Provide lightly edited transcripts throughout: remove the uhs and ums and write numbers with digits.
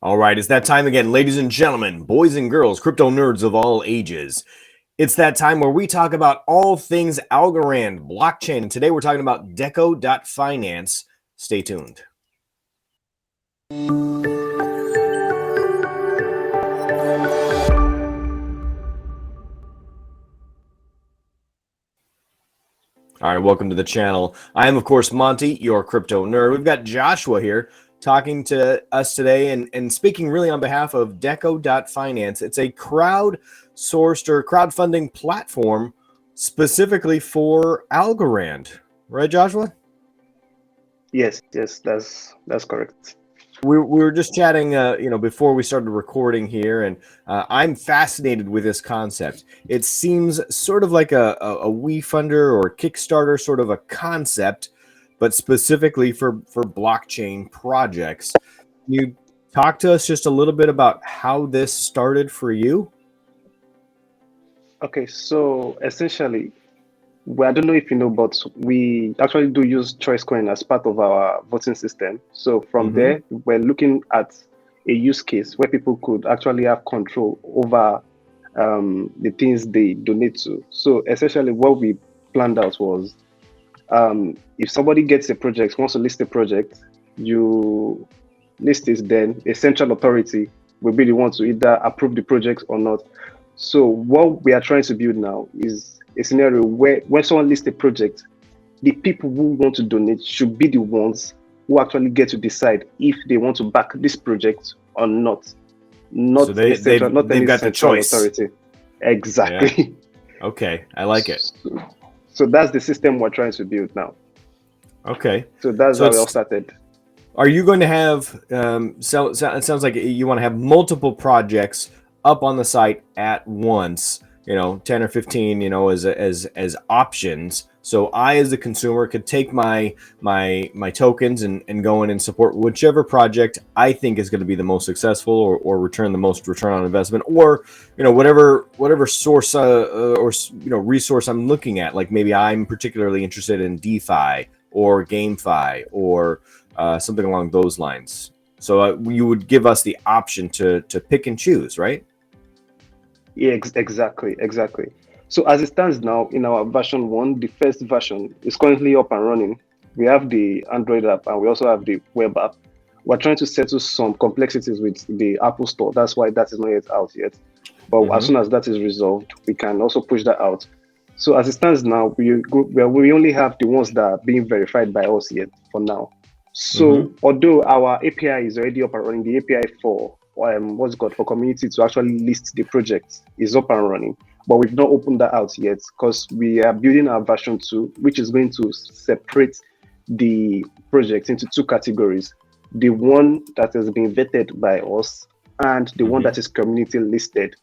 All right, it's that time again, ladies and gentlemen, boys and girls, crypto nerds of all ages. It's that time where we talk about all things Algorand, blockchain, and today we're talking about Decho.Finance. Stay tuned. All right, welcome to the channel. I am, of course, Monty, your crypto nerd. We've got Joshua here talking to us today and speaking really on behalf of Decho.Finance. It's a crowd-sourced or crowdfunding platform specifically for Algorand. Right, Joshua? Yes, that's correct. We were just chatting, before we started recording here, and I'm fascinated with this concept. It seems sort of like a WeFunder or Kickstarter sort of a concept, but specifically for blockchain projects. Can you talk to us just a little bit about how this started for you? Okay, so essentially, I don't know if you know, but we actually do use choice coin as part of our voting system. So from there, we're looking at a use case where people could actually have control over the things they donate to. So essentially, what we planned out was if somebody gets a project, wants to list a project, you list it, then a central authority will be the one to either approve the project or not. So what we are trying to build now is a scenario where when someone lists a project, the people who want to donate should be the ones who actually get to decide if they want to back this project or not. Not So a central, not they've any got the central choice. authority. Exactly. Yeah. Okay, I like it. So that's the system we're trying to build now. Okay. So that's how we all started. Are you going to have, it sounds like you want to have multiple projects up on the site at once, 10 or 15, as options. So I, as the consumer, could take my tokens and go in and support whichever project I think is going to be the most successful or return the most return on investment, or, whatever source or resource I'm looking at. Like maybe I'm particularly interested in DeFi or GameFi or something along those lines. So you would give us the option to pick and choose, right? Yeah, exactly. So as it stands now, in our version 1, the first version is currently up and running. We have the Android app and we also have the web app. We're trying to settle some complexities with the Apple Store. That's why that is not yet out yet. But as soon as that is resolved, we can also push that out. So as it stands now, we only have the ones that are being verified by us yet for now. So although our API is already up and running, the API for for community to actually list the project is up and running, but we've not opened that out yet because we are building our version 2, which is going to separate the project into 2 categories: the one that has been vetted by us and the one that is community listed,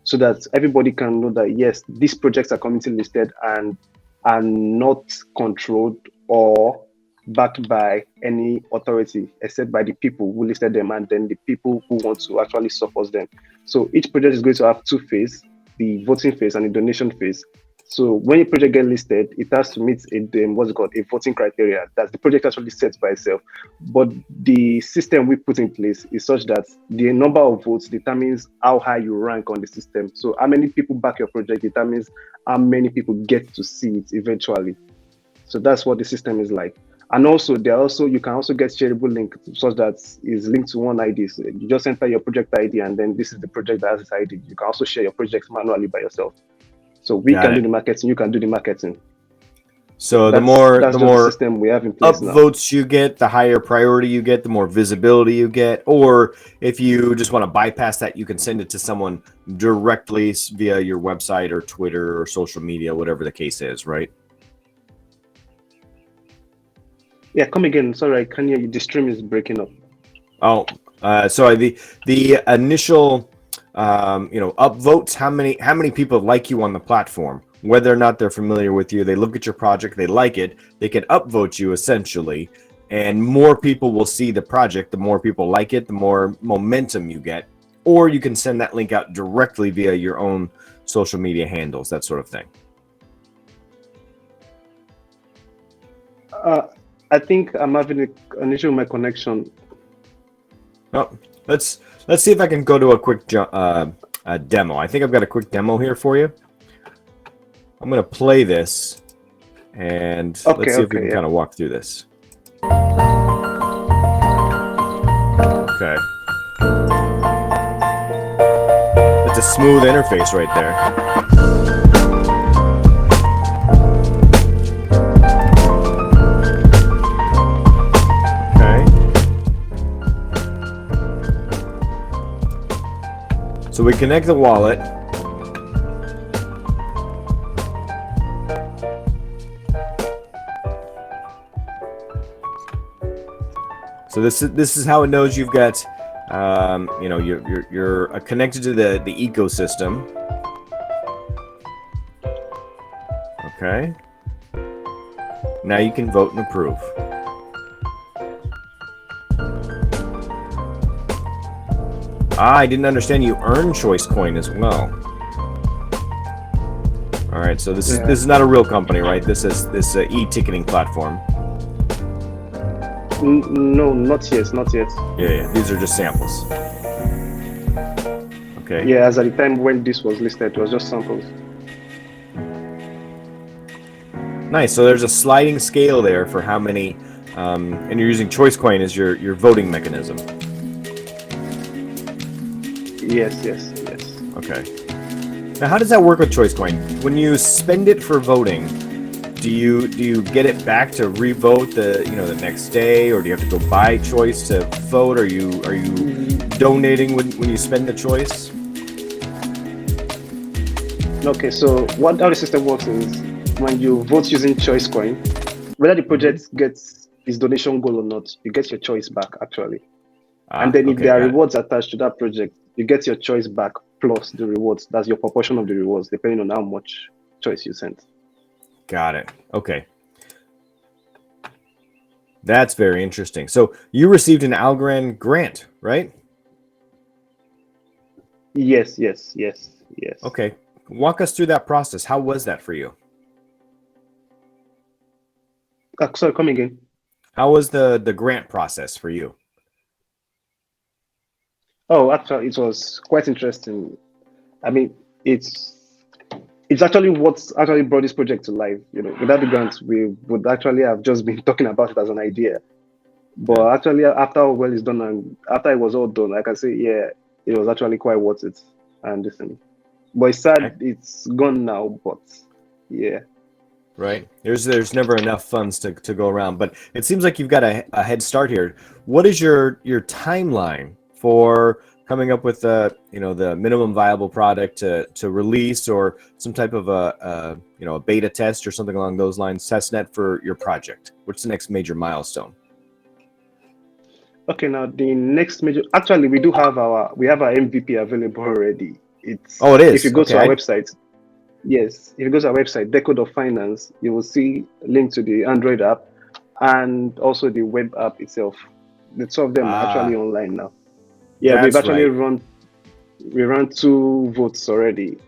so that everybody can know that yes, these projects are community listed and are not controlled or backed by any authority except by the people who listed them and then the people who want to actually support them. So each project is going to have 2 phases: the voting phase and the donation phase. So when a project gets listed, it has to meet a voting criteria that the project actually sets by itself. But the system we put in place is such that the number of votes determines how high you rank on the system. So how many people back your project determines how many people get to see it eventually. So that's what the system is like. And also, you can also get shareable link such that is linked to one ID. So you just enter your project ID, and then this is the project that has its ID. You can also share your projects manually by yourself. So we can do the marketing, you can do the marketing. So the more system we have in place upvotes you get, the higher priority you get, the more visibility you get. Or if you just want to bypass that, you can send it to someone directly via your website or Twitter or social media, whatever the case is, right? Yeah, come again. Sorry, I can't hear you. The stream is breaking up. Oh, sorry. The initial, upvotes. How many people like you on the platform? Whether or not they're familiar with you, they look at your project, they like it, they can upvote you essentially, and more people will see the project. The more people like it, the more momentum you get. Or you can send that link out directly via your own social media handles, that sort of thing. I think I'm having an issue with my connection. Oh, let's see if I can go to a quick demo. I think I've got a quick demo here for you. I'm going to play this, and let's see if we can kind of walk through this. Okay. It's a smooth interface right there. Okay. So we connect the wallet. So this is how it knows you've got, you know, you're connected to the ecosystem. Okay. Now you can vote and approve. I didn't understand you earn choice coin as well. All right, so this is not a real company, right? This is e-ticketing platform. No, not yet, not yet. Yeah, these are just samples. Okay. Yeah, as at the time when this was listed, it was just samples. Nice. So there's a sliding scale there for how many, and you're using choice coin as your voting mechanism. Yes. Okay. Now, how does that work with choice coin? When you spend it for voting, do you get it back to revote the next day, or do you have to go buy choice to vote? Are you donating when you spend the choice? Okay, so how the system works is when you vote using choice coin, whether the project gets its donation goal or not, you get your choice back actually. And then if there are rewards attached to that project, you get your choice back plus the rewards. That's your proportion of the rewards, depending on how much choice you sent. Got it. Okay. That's very interesting. So you received an Algorand grant, right? Yes. Okay. Walk us through that process. How was that for you? Sorry, come again. How was the grant process for you? Oh, actually, it was quite interesting. I mean, it's actually what's actually brought this project to life. You know, without the grants, we would actually have just been talking about it as an idea. But actually, after all well is done and after it was all done, I can say, yeah, it was actually quite worth it. And listen, but it's sad it's gone now. But yeah, right. There's never enough funds to go around. But it seems like you've got a head start here. What is your timeline for coming up with the minimum viable product to release, or some type of a beta test or something along those lines, testnet for your project? What's the next major milestone? Okay, now the next major, actually we have our MVP available already. It is. If you go to our website, yes, if you go to our website, Decho.Finance, you will see a link to the Android app and also the web app itself. The two of them are actually online now. Yeah, we've actually run 2 votes already.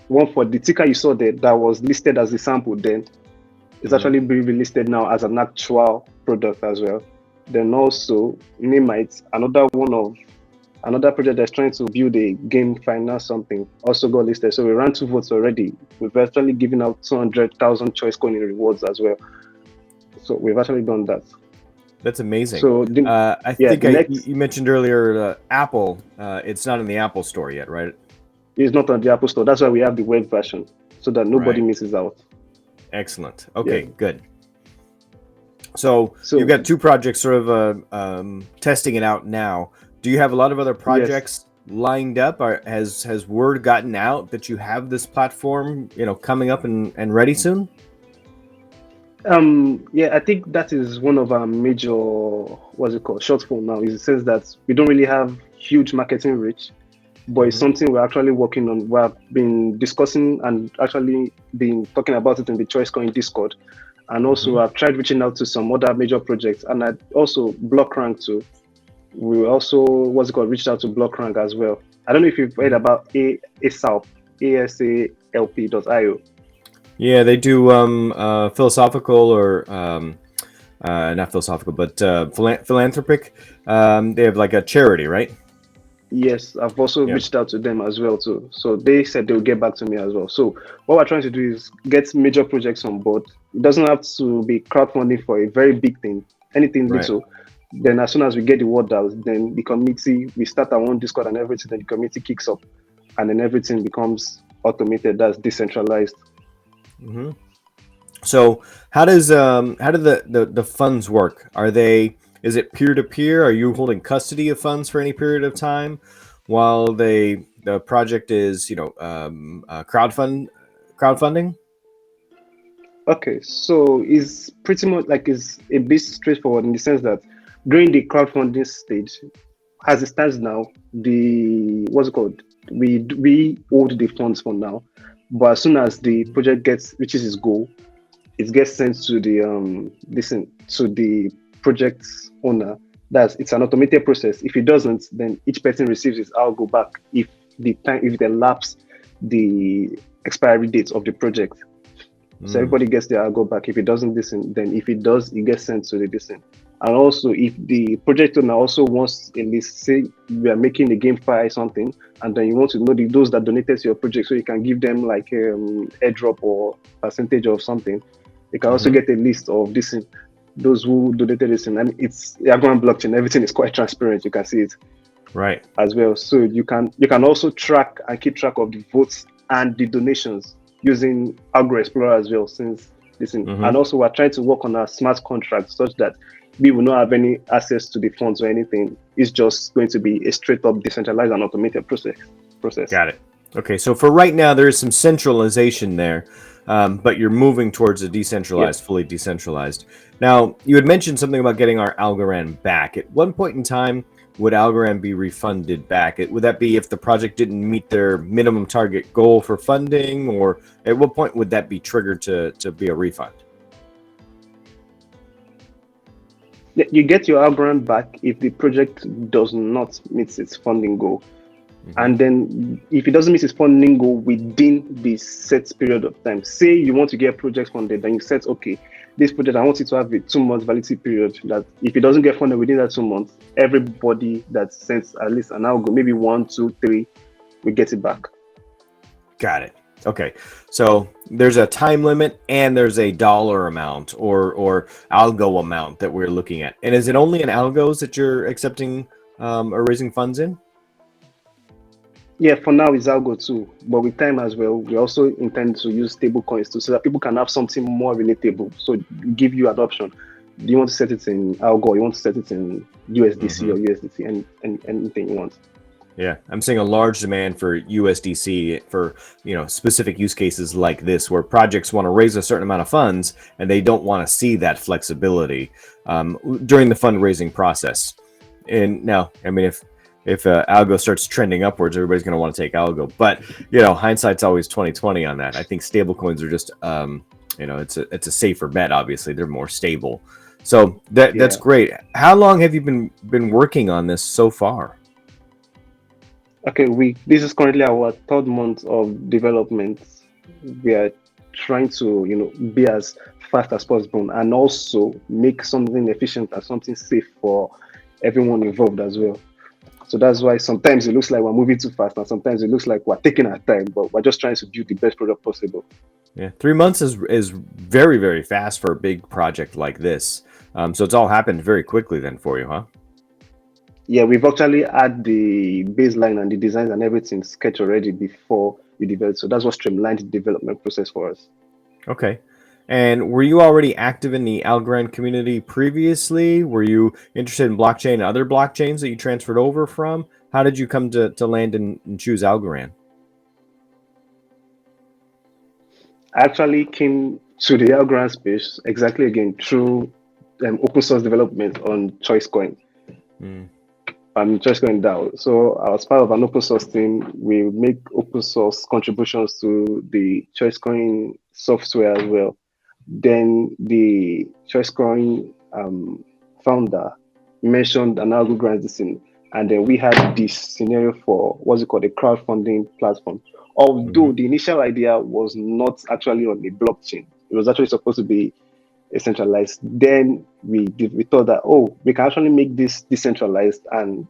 One for the ticker you saw there that was listed as the sample, then it's actually being listed now as an actual product as well. Then also Nimite, another project that's trying to build a game finance something, also got listed. So we ran 2 votes already. We've actually given out 200,000 choice coin in rewards as well. So we've actually done that. That's amazing. So I think you mentioned earlier Apple. It's not in the Apple Store yet, right? It's not on the Apple Store. That's why we have the web version, so that nobody misses out. Excellent. Okay, good. So you've got 2 projects sort of testing it out now. Do you have a lot of other projects lined up? Has word gotten out that you have this platform, coming up and ready soon? Yeah, I think that is one of our major, shortfall now, is it says that we don't really have huge marketing reach, but it's something we're actually working on. We've been discussing and actually been talking about it in the Choice Coin Discord. And also I've tried reaching out to some other major projects, and I also BlockRank too. We also reached out to BlockRank as well. I don't know if you've heard about ASALP, ASALP.io. Yeah, they do philosophical or not philosophical, but philanthropic. They have like a charity, right? Yes, I've also Yeah. reached out to them as well too. So they said they'll get back to me as well. So what we're trying to do is get major projects on board. It doesn't have to be crowdfunding for a very big thing, anything Right. little. Then as soon as we get the word out, then the committee, we start our own Discord and everything, then the committee kicks up and then everything becomes automated. That's decentralized. Hmm. So how do the funds work? Is it peer to peer? Are you holding custody of funds for any period of time while the project is crowdfunding? Okay, so it's pretty much like it's a bit straightforward in the sense that during the crowdfunding stage, as it stands now, the what's it called? We hold the funds for now, but as soon as the project gets reaches its goal, it gets sent to the to the project owner. That's it's an automated process. If it doesn't, then each person receives his algo back if they lapse the expiry date of the project. So Mm. everybody gets their algo back. If it doesn't listen, then if it does, it gets sent to the listen. And also, if the project owner also wants a list, say we are making a game file something, and then you want to know those that donated to your project, so you can give them like airdrop or percentage of something. You can also Hmm. get a list of this, those who donated this, and it's Algorand blockchain. Everything is quite transparent. You can see it Right. as well. So you can also track and keep track of the votes and the donations using Algo Explorer as well. Since listen, Hmm. and also we're trying to work on our smart contract such that we will not have any access to the funds or anything. It's just going to be a straight up decentralized and automated process. Got it. Okay, so for right now, there is some centralization there, but you're moving towards a Yeah. decentralized, fully decentralized. Now, you had mentioned something about getting our Algorand back. At one point in time, would Algorand be refunded back? Would that be if the project didn't meet their minimum target goal for funding, or at what point would that be triggered to be a refund? You get your Algorand back if the project does not meet its funding goal. Hmm. And then if it doesn't meet its funding goal within the set period of time, say you want to get projects funded, then you set, okay, this project, I want it to have a 2 month validity period. That if it doesn't get funded within that 2 months, everybody that sends at least an algo, maybe 1, 2, 3, we get it back. Got it. Okay, so there's a time limit and there's a dollar amount or algo amount that we're looking at. And is it only in algos that you're accepting or raising funds in? Yeah, for now it's algo too, but with time as well, we also intend to use stable coins too, so that people can have something more relatable. So give you an option. Do you want to set it in algo? You want to set it in USDC Hmm. or USDT, and anything you want. Yeah, I'm seeing a large demand for USDC for specific use cases like this, where projects want to raise a certain amount of funds and they don't want to see that flexibility during the fundraising process. And now, I mean, if algo starts trending upwards, everybody's going to want to take algo. But hindsight's always 2020 on that. I think stablecoins are just it's a safer bet. Obviously, they're more stable. So that's Yeah. great. How long have you been working on this so far? Okay, we this is currently our third month of development. We are trying to, be as fast as possible and also make something efficient and something safe for everyone involved as well. So that's why sometimes it looks like we're moving too fast, and sometimes it looks like we're taking our time, but we're just trying to build the best product possible. Yeah, 3 months is very, very fast for a big project like this. So it's all happened very quickly then for you, huh? Yeah, we've actually had the baseline and the designs and everything sketched already before we develop. So that's what streamlined the development process for us. Okay. And were you already active in the Algorand community previously? Were you interested in blockchain and other blockchains that you transferred over from? How did you come to land and choose Algorand? I actually came to the Algorand space exactly again through open source development on ChoiceCoin. Mm. ChoiceCoin DAO. So I was part of an open source team. We make open source contributions to the ChoiceCoin software as well. Then the ChoiceCoin founder mentioned an algo grant this thing, and then we had this scenario for what's it called, a crowdfunding platform. Although Hmm. the initial idea was not actually on the blockchain, it was actually supposed to be decentralized. Then we thought that, oh, we can actually make this decentralized and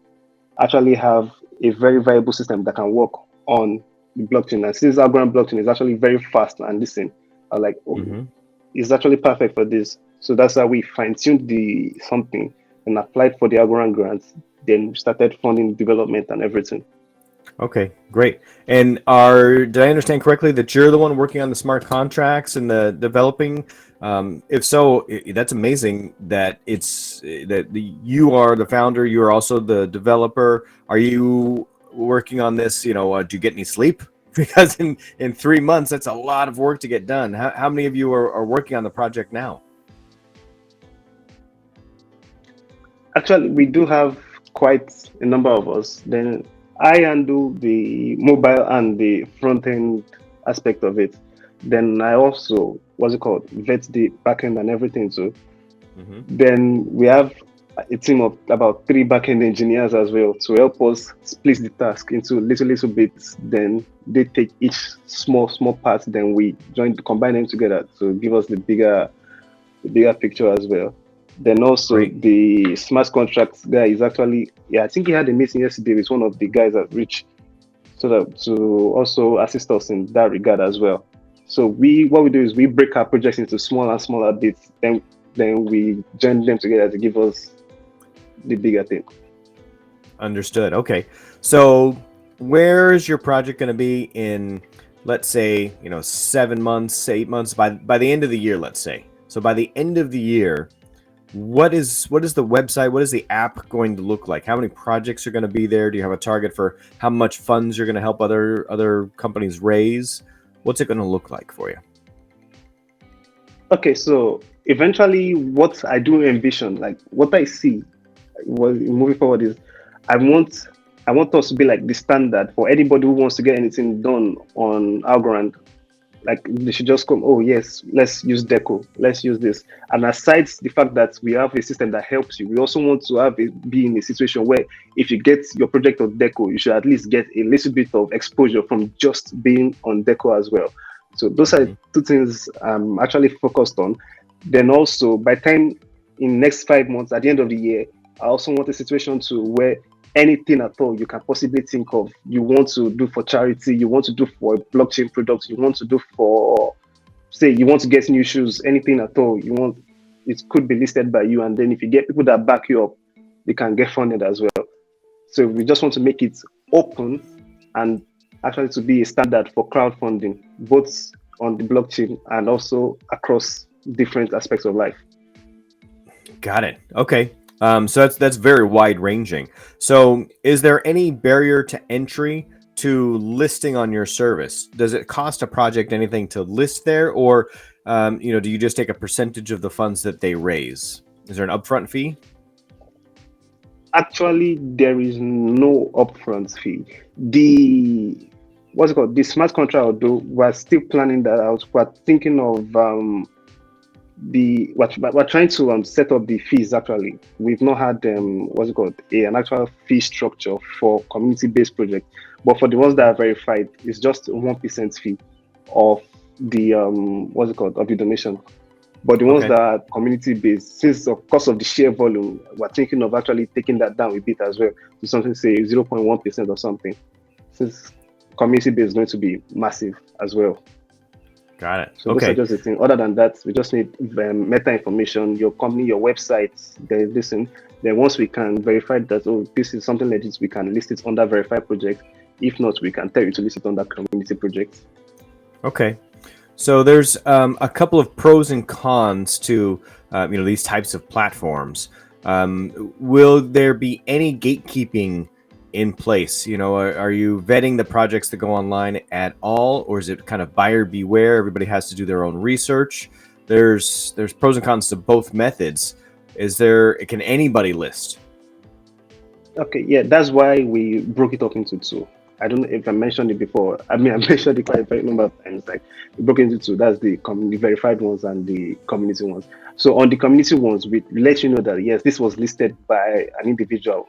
actually have a very viable system that can work on the blockchain. And since Algorand blockchain is actually very fast and listen, I like, oh, it's actually perfect for this. So that's how we fine-tuned the something and applied for the Algorand grants. Then started funding development and everything. Okay, great. And did I understand correctly that you're the one working on the smart contracts and the developing? If so, that's amazing that you are the founder. You are also the developer. Are you working on this? Do you get any sleep? Because in 3 months, that's a lot of work to get done. How many of you are working on the project now? Actually, we do have quite a number of us. Then I handle the mobile and the front end aspect of it. Then I also, vet the back end and everything too. Then we have a team of about 3 back-end engineers as well to help us split the task into little bits. Then they take each small parts. Then we combine them together to give us the bigger picture as well. Then also Great. the smart contracts guy is actually, I think he had a meeting yesterday with one of the guys at Rich, so that to also assist us in that regard as well. So what we do is we break our projects into smaller and smaller bits. Then we join them together to give us the bigger thing. Understood. Okay. So where's your project going to be in, let's say, 7 months, 8 months, by the end of the year, let's say? So by the end of the year, what is the website, what is the app going to look like? How many projects are going to be there? Do you have a target for how much funds you're going to help other companies raise? What's it going to look like for you? Okay, so eventually what I do envision, like what I see moving forward is I want us to be like the standard for anybody who wants to get anything done on Algorand. Like they should just come, oh yes, let's use Deco, let's use this. And aside the fact that we have a system that helps you, we also want to be in a situation where if you get your project on Deco, you should at least get a little bit of exposure from just being on Deco as well. So those are 2 things I'm actually focused on. Then also by time in next 5 months, at the end of the year, I also want a situation to where anything at all you can possibly think of, you want to do for charity, you want to do for blockchain products, you want to do for, say, you want to get new shoes, anything at all you want, it could be listed by you. And then if you get people that back you up, they can get funded as well. So we just want to make it open and actually to be a standard for crowdfunding, both on the blockchain and also across different aspects of life. Got it. Okay. So that's very wide ranging. So is there any barrier to entry to listing on your service? Does it cost a project anything to list there, or do you just take a percentage of the funds that they raise? Is there an upfront fee? Actually, there is no upfront fee. The smart contract, although we're still planning that out, we're thinking of we're trying to set up the fees. Actually, we've not had an actual fee structure for community-based projects, but for the ones that are verified, it's just 1% fee of the of the donation. But the ones that are community-based, since of course of the sheer volume, we're thinking of actually taking that down a bit as well to something, say 0.1% or something, since community-based is going to be massive as well. Got it. So those are just the thing. Other than that, we just need meta information, your company, your website. Then once we can verify that, this is something legit, we can list it under verified project. If not, we can tell you to list it under community project. Okay. So there's a couple of pros and cons to these types of platforms. Will there be any gatekeeping in place? Are you vetting the projects that go online at all, or is it kind of buyer beware? Everybody has to do their own research. There's pros and cons to both methods. Can anybody list? Okay, yeah, that's why we broke it up into 2. I don't know if I mentioned it before. I mentioned it quite a number of times. Like we broke into 2. That's the verified ones and the community ones. So on the community ones, we let you know that yes, this was listed by an individual.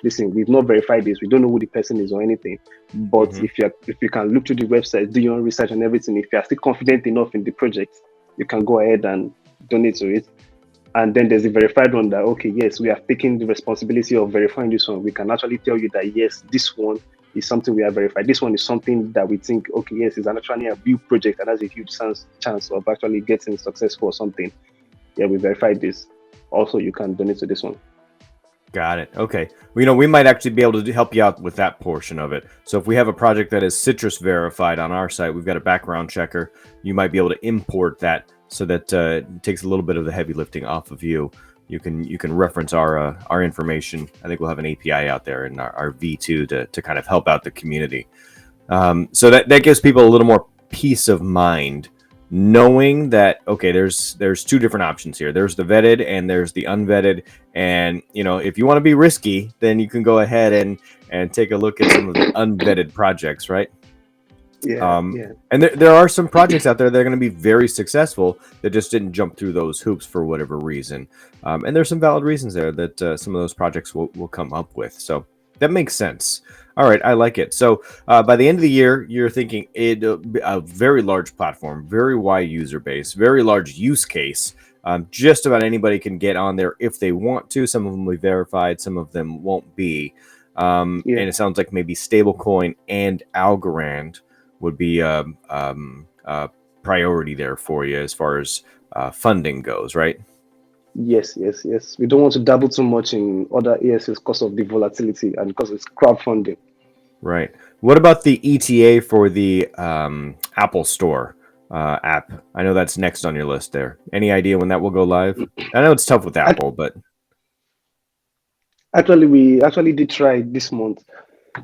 Listen, we've not verified this. We don't know who the person is or anything. But if you can look through the website, do your own research and everything, if you are still confident enough in the project, you can go ahead and donate to it. And then there's the verified one that, okay, yes, we have taken the responsibility of verifying this one. We can actually tell you that, yes, this one is something we have verified. This one is something that we think, okay, yes, it's actually a real project and has a huge chance of actually getting successful or something. Yeah, we verified this. Also, you can donate to this one. Got it. Okay. Well, we might actually be able to help you out with that portion of it. So if we have a project that is citrus verified on our site, we've got a background checker. You might be able to import that so that it takes a little bit of the heavy lifting off of you. You can reference our information. I think we'll have an API out there in our V2 to kind of help out the community. So that gives people a little more peace of mind, knowing that, okay, there's two different options here. There's the vetted and there's the unvetted. And, if you want to be risky, then you can go ahead and take a look at some of the unvetted projects, right? Yeah. And there are some projects out there that are going to be very successful that just didn't jump through those hoops for whatever reason. And there's some valid reasons there that some of those projects will come up with. So that makes sense. All right, I like it. So by the end of the year, you're thinking a very large platform, very wide user base, very large use case. Just about anybody can get on there if they want to. Some of them will be verified, some of them won't be. And it sounds like maybe stablecoin and Algorand would be a priority there for you as far as funding goes, right? Yes. We don't want to dabble too much in other ASs because of the volatility and because it's crowdfunding. Right. What about the ETA for the Apple Store app? I know that's next on your list there. Any idea when that will go live? I know it's tough with Apple, but... Actually, we did try this month.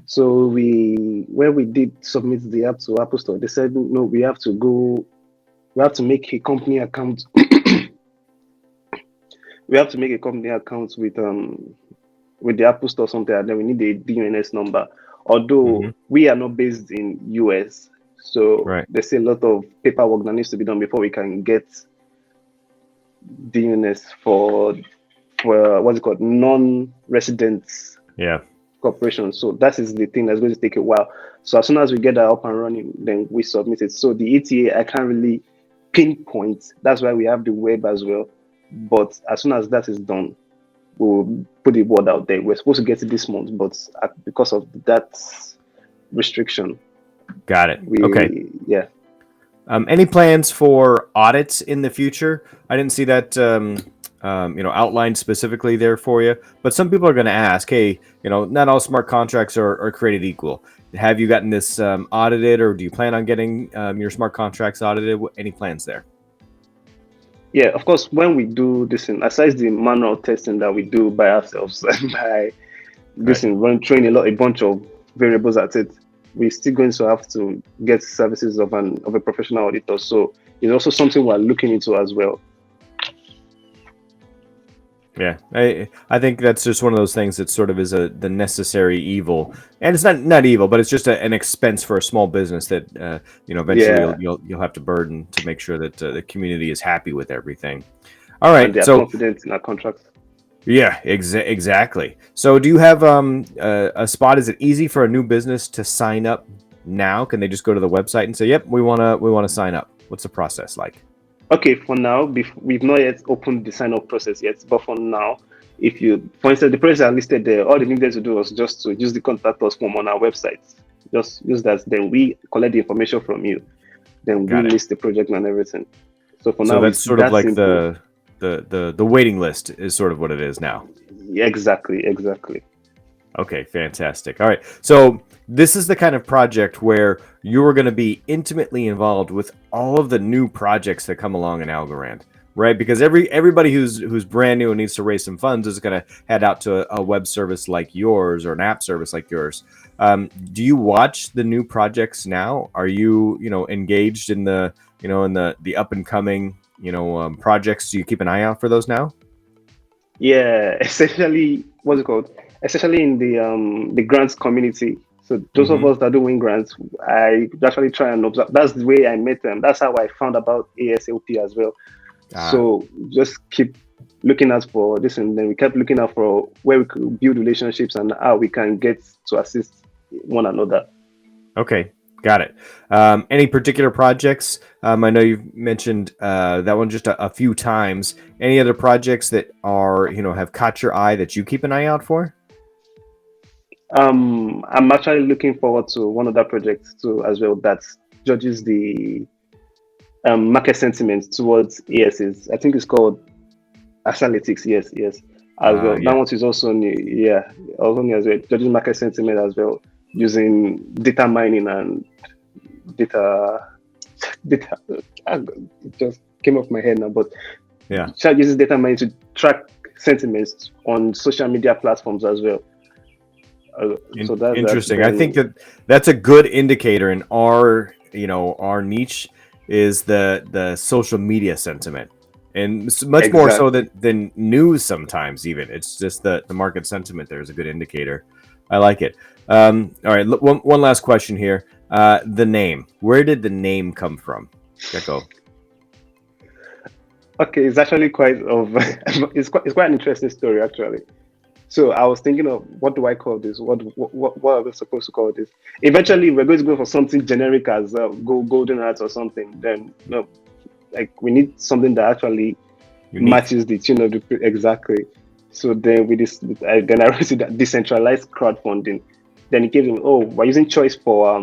So when we did submit the app to Apple Store, they said, no, we have to make a company account. We have to make a company account with the Apple Store or something, and then we need a DNS number. Although we are not based in US, so there's a lot of paperwork that needs to be done before we can get DNS for what's it called, non-residents. Yeah. Corporation. So that is the thing that's going to take a while. So as soon as we get that up and running, then we submit it. So the ETA I can't really pinpoint. That's why we have the web as well. But as soon as that is done, we'll put the word out there. We're supposed to get it this month, but because of that restriction. Got it. Okay. Yeah. Any plans for audits in the future? I didn't see that outlined specifically there for you, but some people are going to ask, hey, not all smart contracts are created equal. Have you gotten this audited, or do you plan on getting your smart contracts audited? Any plans there? Yeah, of course, when we do this, aside the manual testing that we do by ourselves, by this throwing a bunch of variables at it, we're still going to have to get services of a professional auditor. So it's also something we're looking into as well. Yeah, I think that's just one of those things that sort of is the necessary evil, and it's not evil, but it's just an expense for a small business that eventually you'll have to burden to make sure that the community is happy with everything. All right, and they're confident in our contracts. Yeah, exactly. So do you have a spot? Is it easy for a new business to sign up now? Can they just go to the website and say, "Yep, we want to sign up"? What's the process like? Okay, for now, we've not yet opened the sign-up process yet, but for now, for instance, the projects are listed there, all they needed to do was just to use the contact us form on our website. Just use that, then we collect the information from you, then we list the project and everything. So for now, that's sort of like simple. the waiting list is sort of what it is now. Yeah, exactly. Okay, fantastic. All right, so this is the kind of project where you're going to be intimately involved with all of the new projects that come along in Algorand, right? Because everybody who's brand new and needs to raise some funds is going to head out to a web service like yours or an app service like yours. Do you watch the new projects now? Are you engaged in the up and coming projects? Do you keep an eye out for those now? Yeah, essentially, what's it called? Especially in the grants community. So those of us that do win grants, I actually try and observe. That's the way I met them. That's how I found about ASLP as well. So just keep looking out for this, and then we kept looking out for where we could build relationships and how we can get to assist one another. Okay. Got it. Any particular projects? I know you've mentioned that one just a few times. Any other projects that are, have caught your eye that you keep an eye out for? I'm actually looking forward to one of that project too as well that judges the market sentiment towards ESs. I think it's called Analytics. Yes, yes, as well. That Yeah. one is also new. Yeah, also new as well. Judging market sentiment as well using data mining and data data. It just came off my head now, but Yeah. Chat uses data mining to track sentiments on social media platforms as well. So that's Interesting. I think then that's a good indicator in our, our niche is the social media sentiment, and much more so exactly. than news. Sometimes even it's just the market sentiment. There is a good indicator. I like it. All right. One last question here. The name. Where did the name come from? Deco. Okay, it's actually quite of it's quite an interesting story actually. So I was thinking of what do I call this? What are we supposed to call this? Eventually, we're going to go for something generic as golden hearts or something. Then no, like we need something that actually Unique. matches the tune of the exactly. So then then I wrote it that decentralized crowdfunding. Then it came in, oh, we're using choice for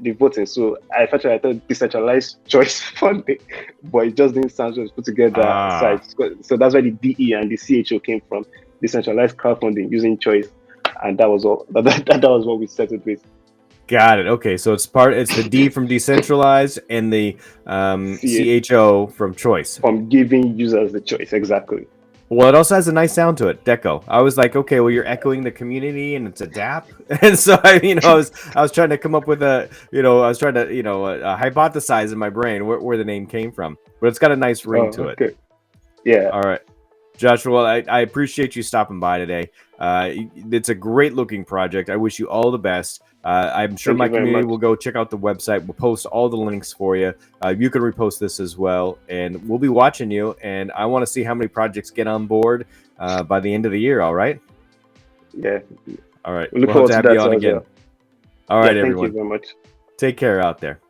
the voting. So I thought decentralized choice funding, but it just didn't sound just put together Ah. sites. So that's where the DE and the CHO came from. Decentralized crowdfunding using choice, and that was all. That was what we settled with. Got it. Okay, so it's the D from decentralized and the CH CHO from choice. from giving users the choice exactly. Well, it also has a nice sound to it, Deco. I was like, okay, well, you're echoing the community, and it's a DApp, and so I was trying to come up with I was trying to, hypothesize in my brain where the name came from, but it's got a nice ring Oh, to it. okay. Yeah. All right, Joshua, well, I appreciate you stopping by today. It's a great looking project. I wish you all the best. I'm sure Thank my you very community much. will go check out the website. We'll post all the links for you. You can repost this as well, and we'll be watching you. And I want to see how many projects get on board by the end of the year. All right. Yeah. All right. We look We'll have forward to to have you that on as again. well. All Yeah. right, Thank you everyone. very much. Take care out there.